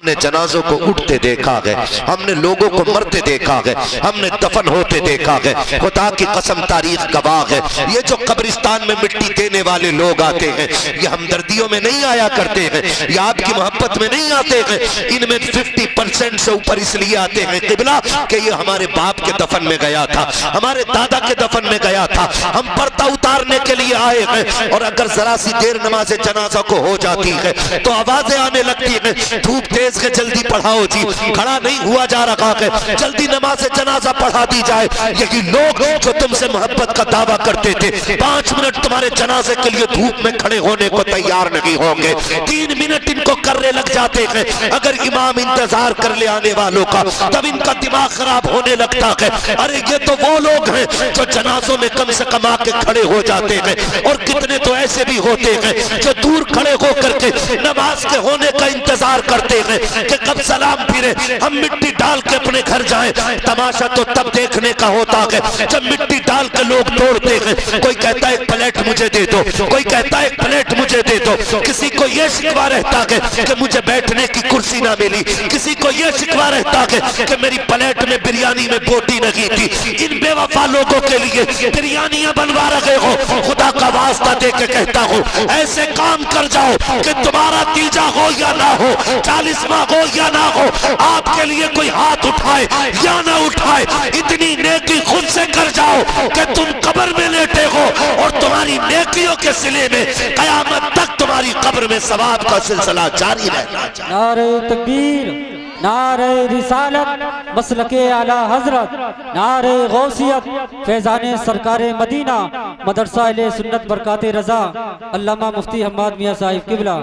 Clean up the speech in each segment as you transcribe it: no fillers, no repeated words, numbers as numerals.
हमने जनाजों को उठते देखा है, हमने लोगों को मरते देखा है, हमने दफन होते देखा है। खुदा की कसम तारीख गवाह है, ये जो कब्रिस्तान में मिट्टी देने वाले लोग आते हैं ये हमदर्दियों में नहीं आया करते हैं, ये आपकी मोहब्बत में नहीं आते हैं। इनमें 50% से ऊपर इसलिए आते हैं किबला कि ये हमारे बाप के दफन में गया था, हमारे दादा के दफन में गया था, हम पर्दा उतारने के लिए आए हैं। और अगर जरा सी देर नमाज जनाजा को हो जाती है तो आवाजें आने लगती है, धूप तेज है जल्दी पढ़ाओ जी, खड़ा नहीं हुआ जा रहा है, जल्दी नमाज जनाजा पढ़ा दी जाए। यही लोग जो तुमसे मोहब्बत का दावा करते थे 5 मिनट तुम्हारे जनाजे के लिए धूप में खड़े होने को तैयार नहीं होंगे, 3 मिनट इनको करने लग जाते हैं। अगर इमाम इंतजार कर ले आने वालों का तब इनका दिमाग खराब होने लगता है। अरे ये तो वो लोग हैं जो जनाजों में कम से कम आके खड़े हो जाते हैं, और कितने तो ऐसे भी होते हैं जो दूर खड़े होकर के नमाज के होने का इंतजार करते हैं कि कब सलाम फिरे, हम मिट्टी डाल के अपने घर जाएं। तमाशा तो तब देखने का होता है जब मिट्टी डाल के लोग तोड़ते हैं। कोई कहता है एक प्लेट मुझे दे दो, कोई कहता है एक प्लेट मुझे दे दो, किसी को यह शिकवा रहता है कि मुझे बैठने की कुर्सी ना मिली, किसी को यह शिकवा रहता है कि मेरी प्लेट में बिरयानी में बोटी नहीं थी। इन बेवफा लोगों के लिए बिरयानियां बनवा रहे हो, खुदा का वास्ता दे के कहता हूँ ऐसे काम कर जाओ कि तुम्हारा तीजा हो या ना हो, 40वां हो या ना हो, आपके लिए कोई हाथ उठाए या ना उठाए, इतनी नेकी खुद से कर जाओ कि तुम कब्र में लेटे हो और तुम्हारी नेकियों के सिले में कयामत तक तुम्हारी कब्र में सवाब का सिलसिला जारी रहना चाहिए। नारे तकबीर, नारे रिसालत, मसलके आला हजरत, नारे गौसियत, फैजाने सरकारे मदीना, मदरसा अहले सुन्नत बरकाते रजा, अल्लामा मुफ्ती हम्माद मियां साहिब किबला।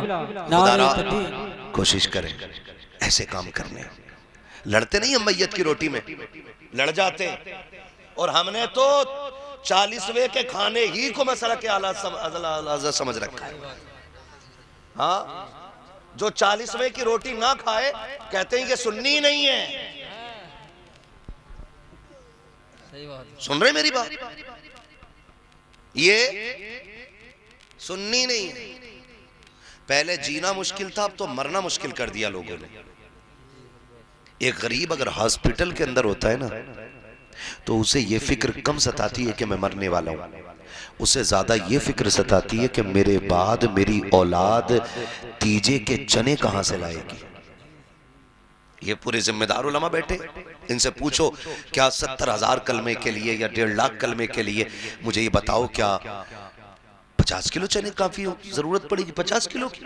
नारे तकबीर। कोशिश करें ऐसे काम करने, लड़ते नहीं हम मैयत की रोटी में, लड़ जाते हैं। और हमने तो 40वें के खाने ही को मसला के आला समझ रखा है। हाँ, जो 40वें की रोटी ना खाए कहते हैं कि सुन्नी नहीं है। सही बात। सुन रहे मेरी बात? ये सुन्नी नहीं है। पहले जीना मुश्किल था, अब तो मरना मुश्किल कर दिया लोगों ने। एक गरीब अगर हॉस्पिटल के अंदर होता है ना तो उसे ये फिक्र कम सताती है कि मैं मरने वाला हूं, उसे ज्यादा ये फिक्र सताती है कि मेरे बाद मेरी औलाद तीजे के चने कहां से लाएगी। ये पूरे जिम्मेदार उलमा बैठे, इनसे पूछो क्या 70,000 कलमे के लिए या 1.5 लाख कलमे के लिए मुझे ये बताओ क्या 50 किलो चने काफी जरूरत पड़ेगी? 50 किलो की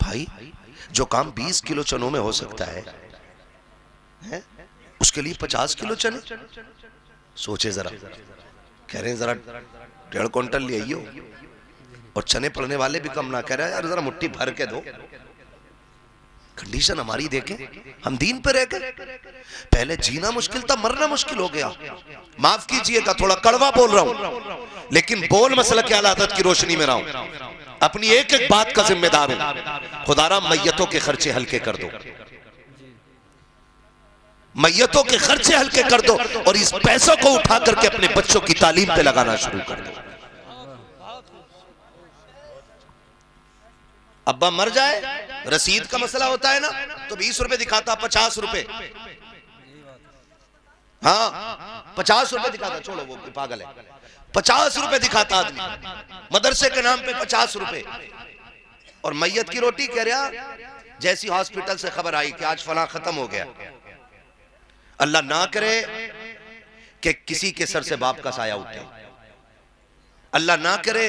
भाई, जो काम 20 किलो चनों में हो सकता है उसके लिए 50 किलो चने। सोचे जरा, कह रहे हैं जरा 1.5 क्विंटल ले आइयो, और चने पड़ने वाले भी कम ना कह रहे हैं यार जरा मुट्ठी भर के दो। कंडीशन हमारी देखें, हम दीन पे रह गए। पहले जीना मुश्किल था, मरना मुश्किल हो गया। माफ कीजिएगा थोड़ा कड़वा बोल रहा हूं, लेकिन बोल मसला के आदत की रोशनी में रहा हूं, अपनी एक एक बात का जिम्मेदार हूं। खुदारा मैयतों के खर्चे हल्के कर दो, मैयतों के खर्चे हल्के कर दो, और इस पैसों को उठा करके अपने बच्चों की तालीम पे लगाना शुरू कर दो। अब्बा मर जाए, रसीद का मसला होता है ना, तो 20 रुपए दिखाता, 50 रुपए, हाँ 50 रुपए दिखाता, छोड़ो वो पागल है, 50 रुपए दिखाता आदमी मदरसे के नाम पे 50 रुपए। और मैयत की रोटी कह रहा, जैसी हॉस्पिटल से खबर आई कि आज फला खत्म हो गया, अल्लाह ना करे कि किसी के सर से बाप का साया उठे, अल्लाह ना करे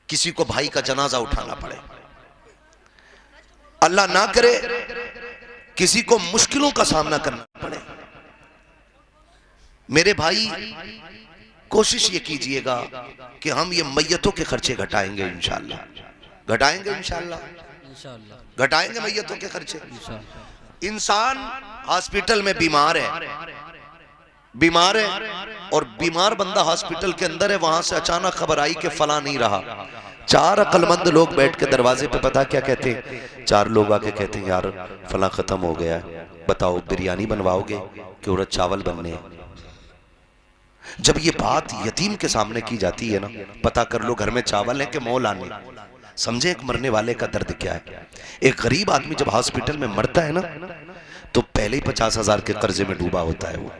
किसी को भाई का जनाजा उठाना पड़े, अल्लाह ना करे किसी को मुश्किलों का सामना करना पड़े। मेरे भाई कोशिश ये कीजिएगा कि हम ये मैयतों के खर्चे घटाएंगे इंशाअल्लाह, घटाएंगे इंशाअल्लाह, घटाएंगे मैयतों के खर्चे। इंसान हॉस्पिटल में बीमार है और बीमार बंदा हॉस्पिटल के अंदर है, वहां से अचानक खबर आई कि फला नहीं रहा। 4 अक्लमंद लोग बैठ के दरवाजे पे पता क्या कहते हैं, 4 लोग आके कहते हैं यार फला खत्म हो गया, बताओ बिरयानी बनवाओगे कि उड़द चावल बनने हैं। जब ये बात यतीम के सामने की जाती है ना, पता कर लो घर में चावल है कि मोल आने, समझे एक मरने वाले का दर्द क्या है। एक गरीब आदमी जब हॉस्पिटल में मरता है ना, तो पहले ही 50,000 के कर्जे में डूबा होता है। वो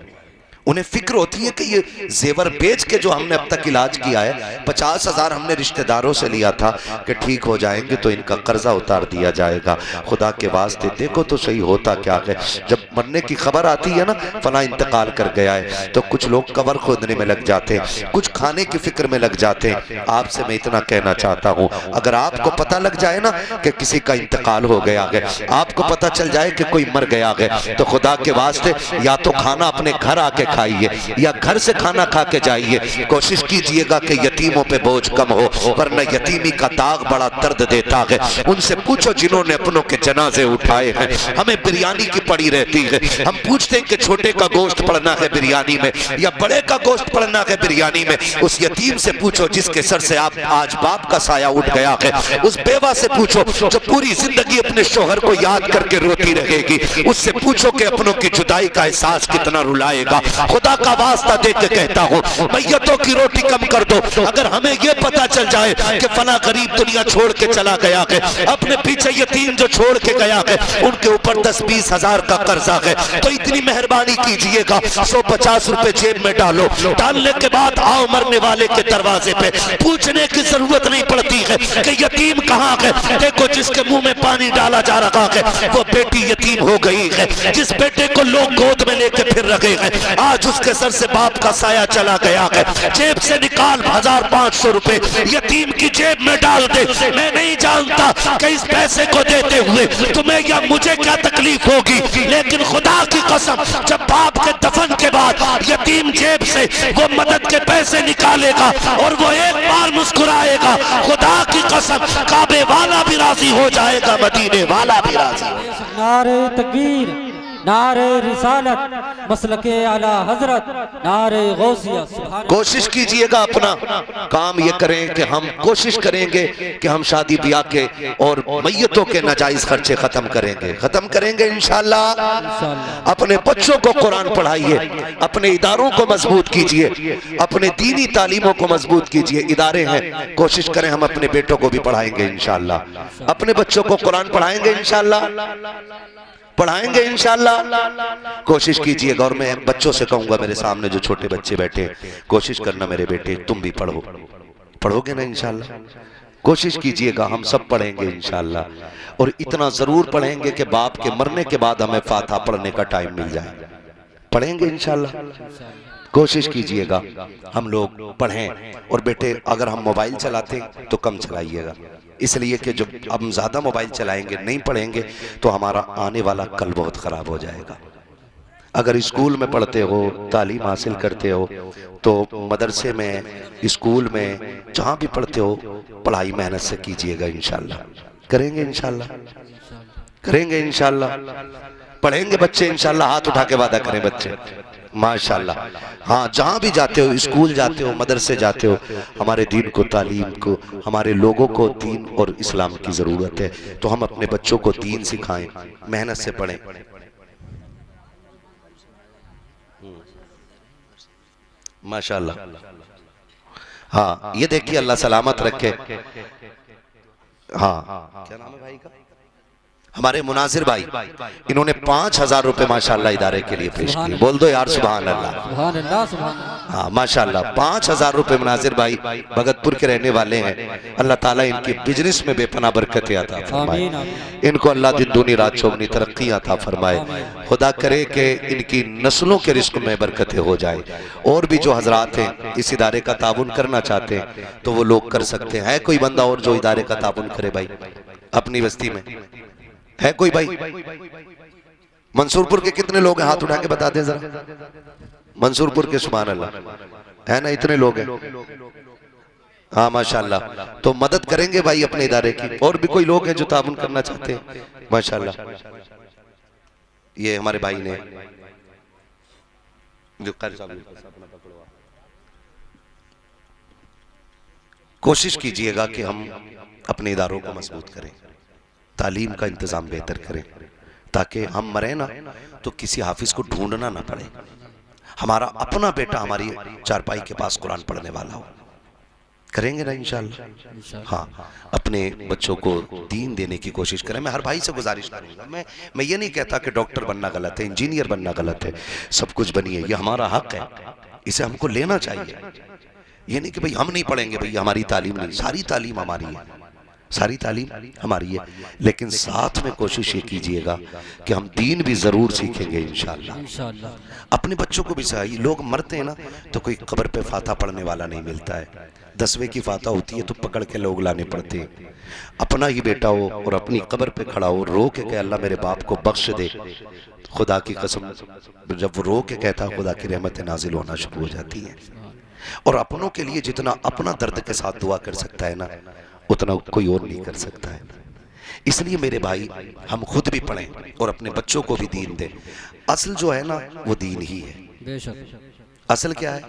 उन्हें फिक्र होती है कि ये जेवर बेच के जो हमने अब तक इलाज किया है, 50,000 हमने रिश्तेदारों से लिया था कि ठीक हो जाएंगे तो इनका कर्जा उतार दिया जाएगा। खुदा के वास्ते देखो तो सही होता क्या है। जब मरने की खबर आती है ना, फला इंतकाल कर गया है, तो कुछ लोग कबर खोदने में लग जाते हैं, कुछ खाने की फिक्र में लग जाते हैं। आपसे मैं इतना कहना चाहता हूँ, अगर आपको पता लग जाए ना कि किसी का इंतकाल हो गया है, आपको पता चल जाए कि कोई मर गया है, तो खुदा के वास्ते या तो खाना अपने घर आके खाइए या घर से खाना खा के जाइए। कोशिश कीजिएगा कि यतीमों पे बोझ कम हो, वरना यतीमी का दाग बड़ा दर्द देता है। उनसे पूछो जिन्होंने अपनों के जनाजे उठाए हैं। हमें बिरयानी की पड़ी रहती है, हम पूछते हैं कि छोटे का गोश्त पड़ना है बिरयानी में या बड़े का गोश्त पड़ना है बिरयानी में। उस यतीम से पूछो जिसके सर से आप आज बाप का साया उठ गया है। उस बेवा से पूछो जो पूरी जिंदगी अपने शोहर को याद करके रोती रहेगी। उससे पूछो कि अपनों की जुदाई का एहसास कितना रुलाएगा। खुदा का वास्ता दे के कहता हूँ, मैयतों की रोटी कम कर दो। अगर हमें यह पता चल जाए कि फला गरीब दुनिया छोड़ के चला गया है, अपने पीछे यतीम जो छोड़ के गया है उनके ऊपर 10-20 हजार का कर्जा है, तो इतनी मेहरबानी कीजिएगा 150 रुपए जेब में डालो। डालने के बाद आओ मरने वाले के दरवाजे पे। पूछने की जरूरत नहीं पड़ती है कि यतीम कहाँ है। देखो जिसके मुंह में पानी डाला जा रहा है वो बेटी यतीम हो गई है। जिस बेटे को लोग गोद में लेके फिर रखे हैं, आज उसके सर से बाप का साया चला गया है। जेब से निकाल 1500 रुपए यतीम की जेब में डाल दे। मैं नहीं जानता कि इस पैसे को देते हुए तुम्हें या मुझे क्या तकलीफ होगी, लेकिन खुदा की कसम जब बाप के दफन के बाद यतीम जेब से वो मदद के पैसे निकालेगा और वो एक बार मुस्कुराएगा, खुदा की कसम काबे वाला भी राजी हो जाएगा, मदीने वाला भी राजी हो जाएगा। नारे तकबीर, नारे रिसालत, मसलके आला हजरत, नारे गौसिया। कोशिश कीजिएगा अपना काम ये करें कि हम कोशिश करेंगे कि हम शादी ब्याह के और मैयतों के नाजायज खर्चे खत्म करेंगे इंशाअल्लाह। अपने बच्चों को कुरान पढ़ाइए, अपने इदारों को मजबूत कीजिए, अपने दीनी तालीमों को मजबूत कीजिए। इदारे हैं, कोशिश करें हम अपने बेटों को भी पढ़ाएंगे इंशाअल्लाह, अपने बच्चों को कुरान पढ़ाएंगे इंशाअल्लाह। कोशिश कीजिएगा। और मैं बच्चों से कहूंगा, मेरे सामने जो छोटे बच्चे बैठे, कोशिश करना मेरे बेटे तुम भी पढ़ोगे ना इंशाअल्लाह। कोशिश कीजिएगा, हम सब पढ़ेंगे इंशाअल्लाह। और इतना जरूर पढ़ेंगे कि बाप के मरने के बाद हमें फातिहा पढ़ने का टाइम मिल जाए। पढ़ेंगे इंशाअल्लाह। कोशिश कीजिएगा हम लोग पढ़ें। और बेटे अगर हम मोबाइल चलाते तो कम चलाइएगा, इसलिए कि जब हम ज्यादा मोबाइल चलाएंगे, नहीं पढ़ेंगे, तो हमारा आने वाला कल बहुत खराब हो जाएगा। अगर स्कूल में पढ़ते हो, तालीम हासिल करते हो, तो मदरसे में, स्कूल में, जहाँ भी पढ़ते हो, पढ़ाई मेहनत से कीजिएगा इंशाअल्लाह। करेंगे इंशाअल्लाह। पढ़ेंगे बच्चे इंशाअल्लाह। हाथ उठा के वादा करें बच्चे, माशाअल्लाह। हाँ, जहाँ भी जाते हो, स्कूल जाते हो, मदरसे जाते हो, हमारे दीन को, तालीम को, हमारे लोगों को दीन और इस्लाम की ज़रूरत है, तो हम अपने बच्चों को दीन सिखाएं, मेहनत से पढ़ें। माशाअल्लाह। हाँ, ये देखिए, अल्लाह सलामत रखे। हाँ, क्या नाम है भाई का? हमारे मुनाजिर भाई, इन्होंने 5,000 रुपए माशाअल्लाह इदारे के लिए पेश किए। बोल दो यार सुभान अल्लाह। हाँ माशाअल्लाह, 5,000 रुपए मुनाजिर भाई भगतपुर के रहने वाले हैं। अल्लाह ताला इनकी बिजनेस में बेपना बरकत अता फरमाए, इनको अल्लाह दिन दूनी रात चौगनी तरक्की अता फरमाए। खुदा करे कि इनकी नस्लों के रिस्क में बरकतें हो जाए। और भी जो हजरात हैं इस इदारे का ताउन करना चाहते हैं तो वो लोग कर सकते हैं। कोई बंदा और जो इदारे का ताउन करे भाई अपनी बस्ती में? है कोई भाई? मंसूरपुर के कितने लोग हैं? हाथ उठा के बता दें जरा। मंसूरपुर के सुभान अल्लाह, है ना? इतने लोग हैं। हाँ माशाअल्लाह। तो मदद करेंगे भाई अपने इदारे की। और भी कोई लोग हैं जो ताउन करना चाहते हैं? माशाअल्लाह। ये हमारे भाई ने जो कोशिश कीजिएगा कि हम अपने इदारों को मजबूत करें, तालीम का इंतजाम बेहतर करें, ताकि हम मरे ना तो किसी हाफिज को ढूंढना ना पड़े। हमारा अपना बेटा हमारी चारपाई के पास कुरान पढ़ने वाला हो। करेंगे ना इंशाल्लाह। हाँ, अपने बच्चों को दीन देने की कोशिश करें। मैं हर भाई से गुजारिश करूंगा, मैं ये नहीं कहता कि डॉक्टर बनना गलत है, इंजीनियर बनना गलत है, सब कुछ बनिए, ये हमारा हक है, इसे हमको लेना चाहिए। ये नहीं कि भाई हम नहीं पढ़ेंगे, भाई हमारी तालीम नहीं, सारी तालीम हमारी है, सारी तालीम हमारी है, लेकिन साथ में कोशिश ये कीजिएगा कि हम दीन भी जरूर सीखेंगे इंशाअल्लाह। अपने बच्चों को भी सही, लोग मरते हैं ना तो कोई कब्र पे फाता पढ़ने वाला नहीं मिलता है, 10वें की फाता होती है तो पकड़ के लोग लाने पड़ते हैं। अपना ही बेटा हो और अपनी कब्र पे खड़ा हो, रो के कहे अल्लाह मेरे बाप को बख्श दे, खुदा की कसम जब वो रो के कहता है खुदा की रहमत नाजिल होना शुरू हो जाती है। और अपनों के लिए जितना अपना दर्द के साथ दुआ कर सकता है ना, उतना कोई और नहीं कर सकता है। इसलिए मेरे भाई, हम खुद भी पढ़ें और अपने बच्चों को भी दीन दें। असल जो है ना वो दीन ही है, बेशक असल क्या है,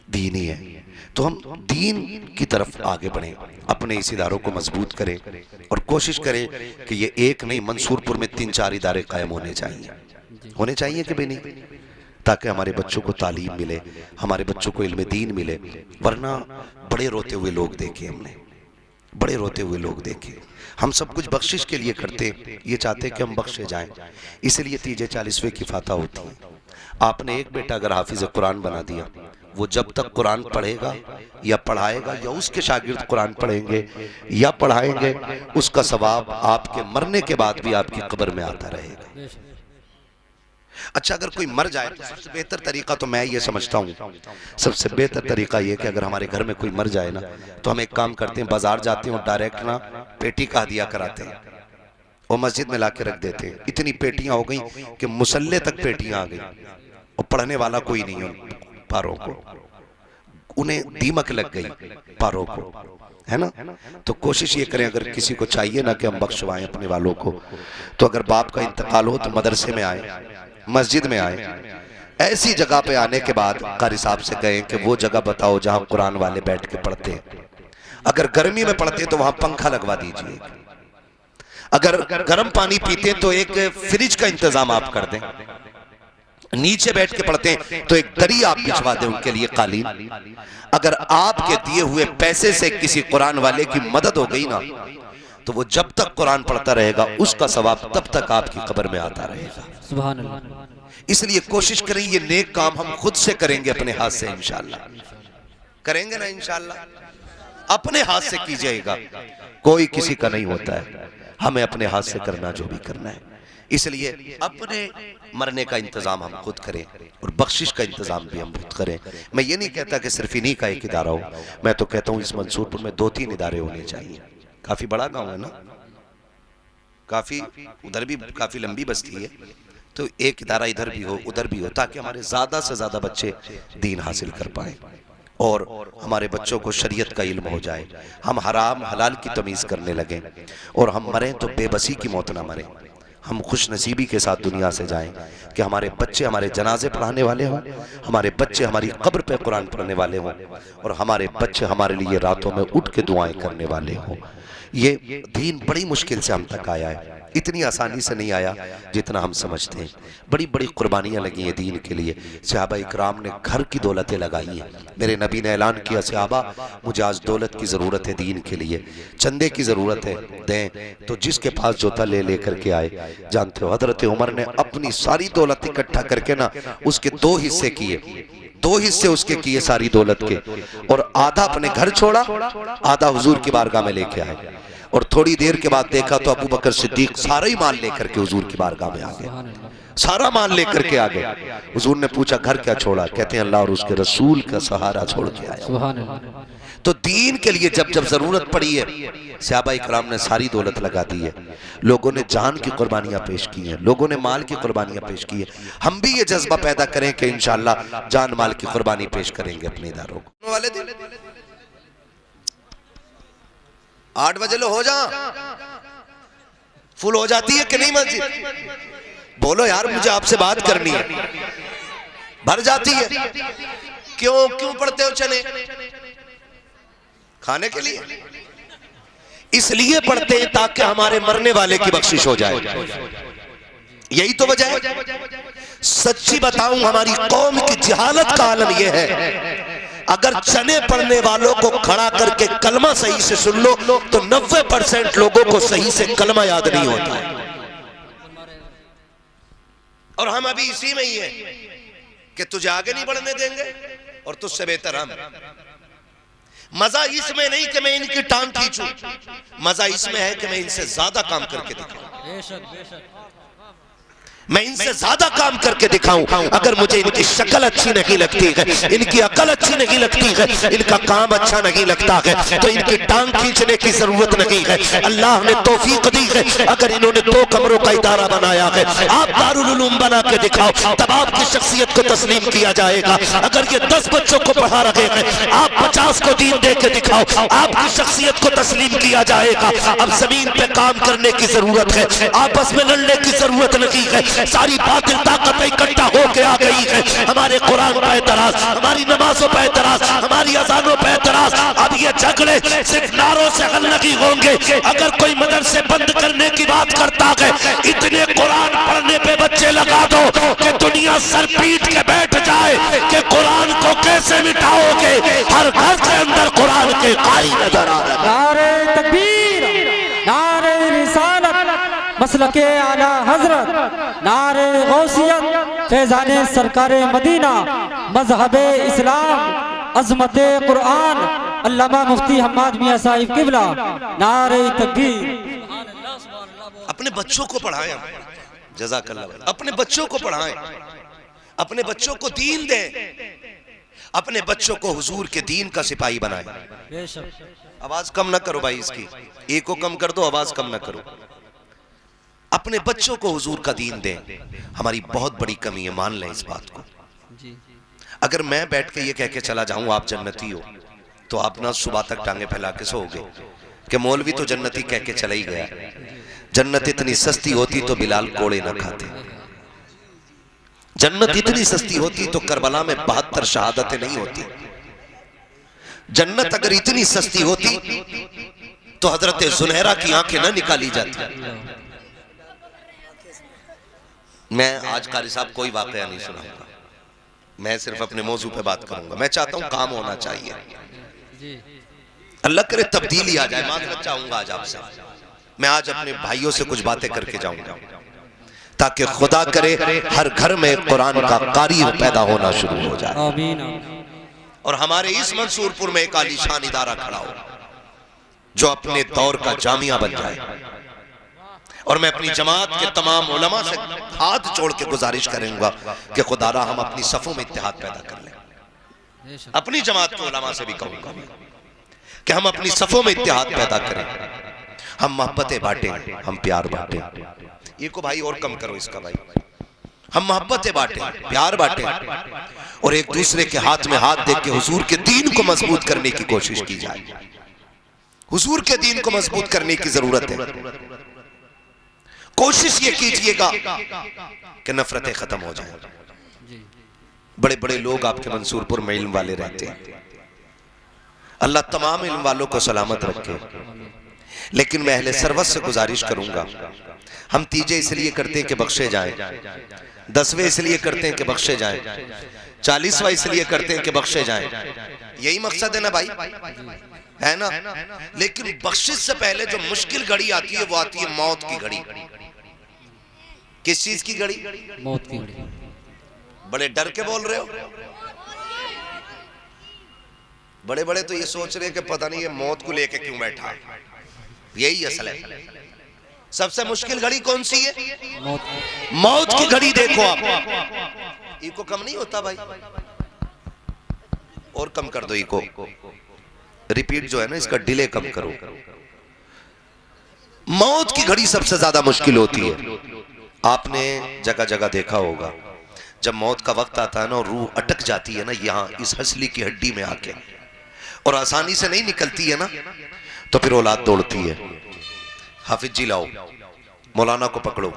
दीन ही है। तो हम दीन की तरफ आगे बढ़ें, अपने इस इदारों को मजबूत करें और कोशिश करें कि ये एक नहीं, मंसूरपुर में 3-4 इदारे कायम होने चाहिए कि भाई नहीं, ताकि हमारे बच्चों को तालीम मिले, हमारे बच्चों को इल्म दीन मिले। वरना बड़े रोते हुए लोग देखे हमने, बड़े रोते हुए लोग देखे। हम सब कुछ बख्शिश के लिए करते, ये चाहते कि हम बख्शे जाएं, इसलिए 40वें की फाता होती है। आपने एक बेटा अगर हाफिज कुरान बना दिया, वो जब तक कुरान पढ़ेगा या पढ़ाएगा या उसके शागिर्द कुरान पढ़ेंगे या पढ़ाएंगे, उसका सवाब आपके मरने के बाद भी आपकी कब्र में आता रहेगा। अच्छा, अगर कोई मर जाए तो सबसे बेहतर तरीका तो मैं ये समझता हूँ, सबसे बेहतर तरीका ये कि अगर हमारे घर में कोई मर जाए ना, तो हम एक काम करते हैं, बाजार जाते हैं और डायरेक्ट ना पेटी का हदिया कराते हैं और मस्जिद में लाके रख देते हैं। इतनी पेटियां हो गई कि मुसल्ले तक पेटियां आ गई और पढ़ने वाला कोई नहीं है, पारों को उन्हें दीमक लग गई पारों को, है ना। तो कोशिश ये करें, अगर किसी को चाहिए ना कि हम बख्शवाएं अपने वालों को, तो अगर बाप का इंतकाल हो तो मदरसे में आए, मस्जिद में आए, ऐसी जगह पे आने के बाद कारी साहब से कहें कि वो जगह बताओ जहां कुरान वाले बैठ के पढ़ते हैं। अगर गर्मी में पढ़ते तो वहां पंखा लगवा दीजिए, अगर गर्म पानी पीते तो एक फ्रिज का इंतजाम आप कर दें, नीचे बैठ के पढ़ते हैं तो एक दरी आप बिछवा दें उनके लिए, कालीन। अगर आपके दिए हुए पैसे से किसी कुरान वाले की मदद हो गई ना, तो वो जब तक कुरान पढ़ता रहेगा उसका सवाब तब तक आपकी कब्र में आता रहेगा। सुभान अल्लाह। इसलिए कोशिश करें ये नेक काम हम खुद से करेंगे, अपने हाथ से इंशाअल्लाह करेंगे ना, इंशाअल्लाह अपने हाथ से कीजिएगा, कोई किसी का नहीं होता है, हमें अपने हाथ से करना जो भी करना है। इसलिए अपने मरने का इंतजाम हम खुद करें और बख्शिश का इंतजाम भी हम खुद करें। मैं ये नहीं कहता कि सिर्फ इन्हीं का एक इदारा हो, मैं तो कहता हूँ इस मंसूरपुर में 2-3 इदारे होने चाहिए। काफी बड़ा गांव है ना, काफी उधर भी काफी लंबी बस्ती है, तो एक इदारा इधर भी हो उधर भी हो, ताकि हमारे ज्यादा से ज्यादा बच्चे दीन हासिल कर पाए और हमारे बच्चों को शरीयत का इल्म हो जाए, हम हराम हलाल की तमीज करने लगे और हम मरें तो बेबसी की मौत ना मरें, हम खुश नसीबी के साथ दुनिया से जाएं कि हमारे बच्चे हमारे जनाजे पढ़ाने वाले हों, हमारे बच्चे हमारी कब्र पे कुरान पढ़ने वाले हों और हमारे बच्चे हमारे लिए रातों में उठ के दुआएं करने वाले हों। ये दीन बड़ी मुश्किल से हम तक आया है, इतनी आसानी से नहीं आया जितना हम समझते हैं। बड़ी बड़ी कुर्बानियां लगी हैं दीन के लिए। सहाबा इकराम ने घर की दौलतें लगाई हैं। मेरे नबी ने ऐलान किया, सहाबा मुझे आज दौलत की ज़रूरत है, दीन के लिए चंदे की ज़रूरत है, दें। तो जिसके पास जो था ले लेकर के आए। जानते हो हजरत उमर ने अपनी सारी दौलत इकट्ठा करके ना उसके 2 हिस्से किए, 2 हिस्से उसके किए सारी दौलत के, और आधा अपने घर छोड़ा, आधा हुजूर की बारगाह में लेके आए। और थोड़ी देर के बाद देखा तो अबू बकर सिद्दीक सारा ही माल लेकर के हुजूर की बारगाह में आ गए, सारा माल लेकर के आ गए। हुजूर ने पूछा घर क्या छोड़ा? कहते हैं अल्लाह और उसके रसूल का सहारा छोड़ के आया। तो दीन के लिए जब जब जरूरत पड़ी है, सहाबा इकराम ने सारी दौलत लगा दी है। लोगों ने जान की कुर्बानियां पेश की हैं, लोगों ने माल की कुर्बानियां पेश की है। हम भी ये जज्बा पैदा करें कि इंशाअल्लाह जान माल की कुर्बानी पेश करेंगे अपने इदारों को। वाले दिन 8 बजे लो हो जा, फुल हो जाती है कि नहीं मस्जिद? बोलो यार, मुझे आपसे बात करनी है। भर जाती है। क्यों क्यों पढ़ते हो चने? खाने के लिए? इसलिए पढ़ते हैं ताकि हमारे मरने वाले की बख्शिश हो जाए, यही तो वजह है। सच्ची बताऊं, हमारी कौम की जहालत का आलम यह है अगर चने पढ़ने वालों को खड़ा करके कलमा सही से सुन लो तो 90% लोगों को सही से कलमा याद नहीं होता है। और हम अभी इसी में ही हैं कि तुझे आगे नहीं बढ़ने देंगे और तुझसे बेहतर हम। मजा इसमें नहीं कि मैं इनकी टांग खींचूं, मजा इसमें है कि मैं इनसे ज्यादा काम करके दिखाऊं, मैं इनसे ज्यादा काम करके दिखाऊं। अगर मुझे इनकी शक्ल अच्छी नहीं लगती है, इनकी अकल अच्छी नहीं लगती है, इनका काम अच्छा नहीं लगता है, तो इनकी टांग खींचने की जरूरत नहीं है। अल्लाह ने तौफीक दी है। अगर इन्होंने 2 कमरों का इदारा बनाया है, आप दारुल उलूम बना के दिखाओ, तब आपकी शख्सियत को तस्लीम किया जाएगा। अगर ये 10 बच्चों को पढ़ा रहे हैं, आप 50 को दीन दे के दिखाओ, आपकी शख्सियत को तस्लीम किया जाएगा। अब जमीन पे काम करने की जरूरत है, आपस में लड़ने की जरूरत नहीं है। सारी बातिल ताकत इकट्ठा होके आ गई है। हमारे कुरान पे एतराज, हमारी नमाजों पे एतराज, हमारी अजानों पे एतराज। अब ये झगड़े सिर्फ नारों से हल नहीं होंगे। अगर कोई मदरसे बंद करने की बात करता है, इतने कुरान पढ़ने पे बच्चे लगा दो कि दुनिया सर पीट के बैठ जाए कि कुरान को कैसे मिटाओगे। हर घर के अंदर कुरान के कारी नजर आ रहे हैं। नारे तकबीर, नारे रिसालत, मसलके आला हजरत, नारे गौसियत, फैजाने सरकारे मदीना, मजहबे इस्लाम, अजमते कुरान, अल्लामा मुफ्ती हम्माद मियां साहिब किबला, नारे तकबीर। अपने बच्चों को पढ़ाएं, जज़ाकल्लाह, अपने बच्चों को पढ़ाएं, अपने बच्चों को दीन दें, अपने बच्चों को हुजूर के दीन का सिपाही बनाएं। आवाज कम ना करो भाई, इसकी एक को कम कर दो, आवाज कम ना करो। अपने बच्चों को हुजूर का दीन दें। हमारी बहुत बड़ी कमी है, मान लें इस बात को। अगर मैं बैठ के ये कह के चला जाऊं आप जन्नती हो, तो आप ना सुबह तक टांगे फैला के सोओगे कि मौलवी तो जन्नती कह के चला ही गया। जन्नत इतनी सस्ती होती तो बिलाल कोड़े ना खाते। जन्नत इतनी सस्ती होती तो करबला में 72 शहादतें नहीं होती। जन्नत अगर इतनी सस्ती होती तो हजरत जुनैरा की आंखें ना निकाली जाती। मैं आज कारी साहब कोई वाकया नहीं सुनाऊंगा, मैं सिर्फ अपने मौजू पे बात करूंगा। मैं चाहता हूं काम होना चाहिए, अल्लाह करे तब्दीली आ जाए। माजरत चाहूंगा आज आपसे, मैं आज अपने भाइयों से कुछ बातें करके जाऊंगा ताकि खुदा करे हर घर में कुरान का कारी पैदा होना शुरू हो जाए। आमीन। और हमारे इस मंसूरपुर में एक आलीशान इदारा खड़ा हो जो अपने दौर का जामिया बन जाए। और मैं अपनी जमात के तमाम उलमा से हाथ जोड़ के गुजारिश करूंगा कि खुदारा हम अपनी सफों में इत्तेहाद पैदा कर लें। अपनी जमात के उलमा से भी कहूंगा कि हम अपनी सफों में इत्तेहाद पैदा करें, हम मोहब्बतें बांटें, हम प्यार बांटें। ये को भाई और कम करो इसका भाई, हम मोहब्बतें बांटें, प्यार बांटें और एक दूसरे के हाथ में हाथ दे के हुजूर के दीन को मजबूत करने की कोशिश की जाए। हुजूर के दीन को मजबूत करने की जरूरत है। कोशिश ये कीजिएगा कि नफरतें खत्म हो जाएं। बड़े बड़े लोग आपके मंसूरपुर में इल्म वाले रहते हैं, अल्लाह तमाम इल्म वालों को सलामत रखे। लेकिन मैं अहले सरवत से गुजारिश करूंगा, हम तीजे इसलिए करते हैं कि बख्शे जाएं, 10वें इसलिए करते हैं कि बख्शे जाएं, 40वां इसलिए करते हैं कि बख्शे जाएं। यही मकसद है ना भाई, है ना। लेकिन बख्शिश से पहले जो मुश्किल घड़ी आती है वो आती है मौत की घड़ी। किस चीज की घड़ी? मौत की घड़ी। बड़े डर के बोल रहे हो, बड़े बड़े तो ये सोच रहे हैं कि पता नहीं ये मौत को लेके क्यों बैठा। यही असल है। सबसे मुश्किल घड़ी कौन सी है? मौत की घड़ी। देखो आप, इको कम नहीं होता भाई, और कम कर दो इको, रिपीट जो है ना इसका डिले कम करो। मौत की घड़ी सबसे ज्यादा मुश्किल होती है। आपने जगह जगह देखा होगा जब मौत का वक्त आता है ना और रूह अटक जाती है ना यहाँ इस हंसली की हड्डी में आके, और आसानी से नहीं निकलती है ना, तो फिर औलाद दौड़ती है, हाफिज जी लाओ, मौलाना को पकड़ो,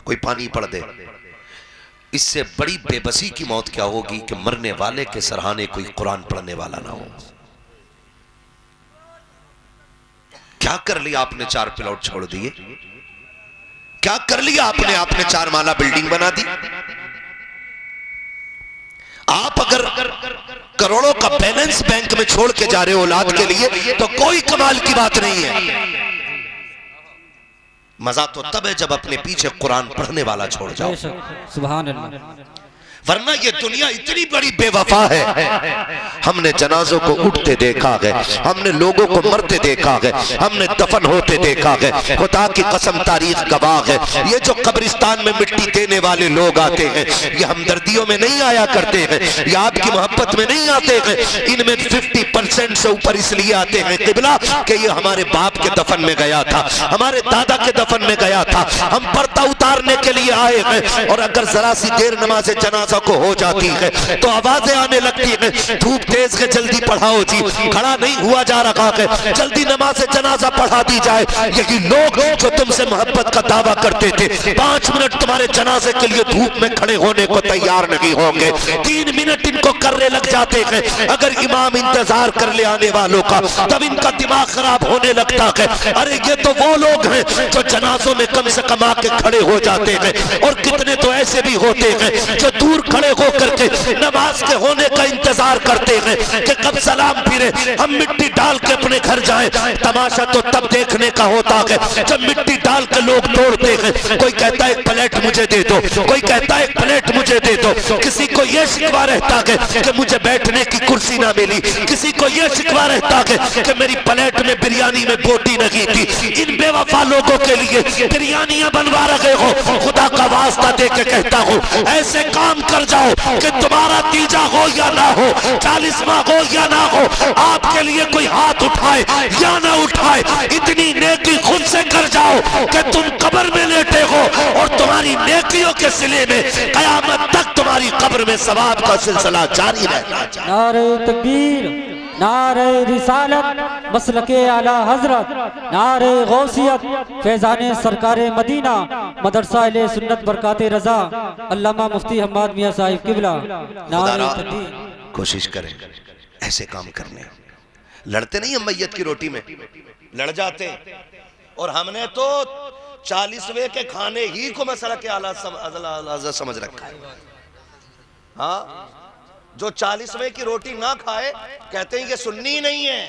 कोई पानी पड़ दे। इससे बड़ी बेबसी की मौत क्या होगी कि मरने वाले के सरहाने कोई कुरान पढ़ने वाला ना हो। क्या कर लिया आपने? 4 प्लॉट छोड़ दिए। क्या कर लिया आपने? आपने 4 माला बिल्डिंग बना दी। आप अगर करोड़ों का बैलेंस बैंक में छोड़ के जा रहे हो औलाद के लिए, तो कोई कमाल की बात नहीं है। मजा तो तब है जब अपने पीछे कुरान पढ़ने वाला छोड़ जाओ। सुभान अल्लाह। वरना ये दुनिया इतनी बड़ी बेवफा है। हमने जनाजों को उठते देखा है, हमने लोगों को मरते देखा है, हमने दफन होते देखा है। खुदा की कसम तारीख गवाह है, ये जो कब्रिस्तान में मिट्टी देने वाले लोग आते हैं, ये हमदर्दियों में नहीं आया करते हैं, ये आपकी मोहब्बत में नहीं आते हैं। इनमें 50% से ऊपर इसलिए आते हैं किबला कि ये हमारे बाप के दफन में गया था, हमारे दादा के दफन में गया था, हम पर्दा उतारने के लिए आए हैं। और अगर जरा सी देर नमाज जनाजा को हो जाती है तो आवाजें आने लगती है, धूप तेज है जल्दी पढ़ाओ जी, खड़ा नहीं हुआ जा रहा है, जल्दी नमाज जनाजा पढ़ा दी जाए। यही लोग जो तुमसे मोहब्बत का दावा करते थे 5 मिनट तुम्हारे जनाजे के लिए धूप में खड़े होने को तैयार नहीं होंगे, 3 मिनट इनको करने लग जाते हैं। अगर इमाम इंतजार कर ले आने वालों का तब इनका दिमाग खराब होने लगता है। अरे ये तो वो लोग हैं जो जनाजों में कम से कम आके खड़े हो जाते हैं, और कितने तो ऐसे भी होते हैं जो दूर खड़े होकर के नमाज के होने का इंतजार करते हैं कि कब सलाम फिरे, हम मिट्टी डाल के अपने घर जाएं। तमाशा तो तब देखने का होता है जब मिट्टी डाल के लोग तोड़ते हैं। कोई कहता है एक प्लेट मुझे दे दो, कोई कहता है एक प्लेट मुझे दे दो, किसी को यह शिकवा रहता है कि मुझे बैठने की कुर्सी ना मिली, किसी को यह शिकवा रहता है कि मेरी प्लेट में बिरयानी में बोटी नहीं थी। इन बेवफा लोगों के लिए बिरयानियां बनवा रहे हो, खुदा का वास्ता दे के कहता हूं ऐसे काम कर जाओ कि तुम्हारा तीजा हो या ना हो, 40वां हो या ना हो, आपके लिए कोई हाथ उठाए या ना उठाए, इतनी नेकी खुद से कर जाओ कि तुम कब्र में लेटे हो और तुम्हारी नेकियों के सिले में कयामत तक तुम्हारी कब्र में सवाब का सिलसिला जारी रहना चाहिए। नारे तकबीर, नारे रिसालत, मसलके आला हजरत, नारे गौसियत, फैजाने सरकारे मदीना, मदरसा अहले सुन्नत बरकाते रजा, अल्लामा मुफ्ती हम्माद मियां साहिब किबला। नारे तकबीर। कोशिश करें ऐसे काम करने। लड़ते नहीं हम मैयत की रोटी में, लड़ जाते, और हमने तो 40वें के खाने ही को मसला के आला समझ रखा है। हाँ, जो 40वें की रोटी ना खाए कहते हैं ये सुन्नी नहीं है।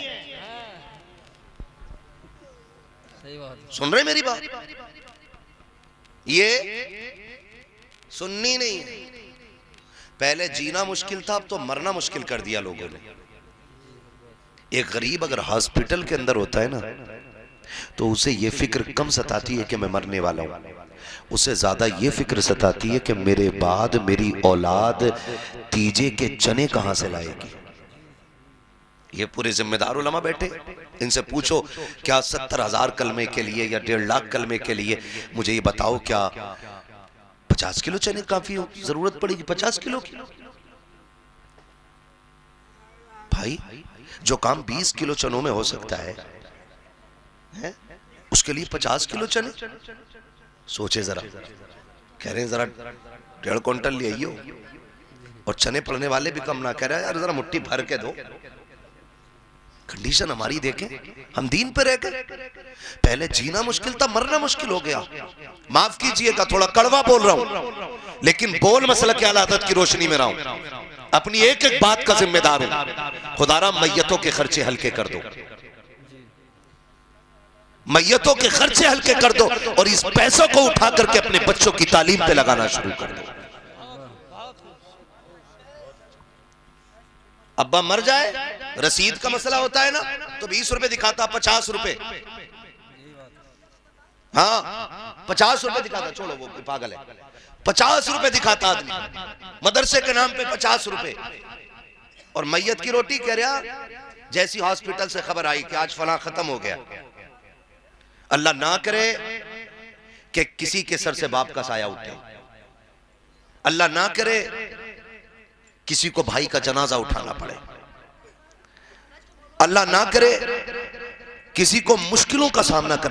सुन रहे मेरी बात? ये सुन्नी नहीं है। पहले जीना मुश्किल था, अब तो मरना मुश्किल कर दिया लोगों ने। एक गरीब अगर हॉस्पिटल के अंदर होता है ना, तो उसे ये फिक्र कम सताती है कि मैं मरने वाला हूं, उसे ज्यादा ये फिक्र सताती है कि मेरे बाद मेरी औलाद तीजे के चने कहां से लाएगी। ये पूरे जिम्मेदार उलमा बैठे, इनसे पूछो क्या 70,000 कलमे के लिए या 1.5 लाख कलमे के लिए मुझे ये बताओ क्या 50 किलो चने काफी हो, जरूरत पड़ेगी 50 किलो की? भाई जो काम 20 किलो चनों में हो सकता है उसके लिए 50 किलो चने? सोचे जरा, कह रहे हैं जरा 1.5 क्विंटल ले आइयो, और चने पड़ने वाले भी कम ना, कह रहे हैं यार जरा मुट्ठी भर के दो। कंडीशन हमारी देखें, हम दीन पे रह गए। पहले जीना मुश्किल था, मरना मुश्किल हो गया। माफ कीजिएगा थोड़ा कड़वा बोल रहा हूं, लेकिन बोल मसला के आदत की रोशनी में रहा हूं, अपनी एक एक बात का जिम्मेदार हूं। खुदारा मैयतों के खर्चे हल्के कर दो, मैयतों के खर्चे हल्के कर दो, और इस पैसों को उठा करके अपने बच्चों की तालीम पे लगाना शुरू कर दो। अब्बा मर जाए, रसीद का मसला होता है ना, तो 20 रुपए दिखाता, 50 रुपए, हाँ 50 रुपए दिखाता, छोड़ो वो पागल है, 50 रुपए दिखाता आदमी मदरसे के नाम पे 50 रुपए। और मैयत की रोटी कह रहा, जैसी हॉस्पिटल से खबर आई कि आज फलां खत्म हो गया, अल्लाह ना करे कि किसी के सर से बाप का साया उठे, अल्लाह ना करे किसी को भाई का जनाजा उठाना पड़े, अल्लाह ना करे किसी को मुश्किलों का सामना करना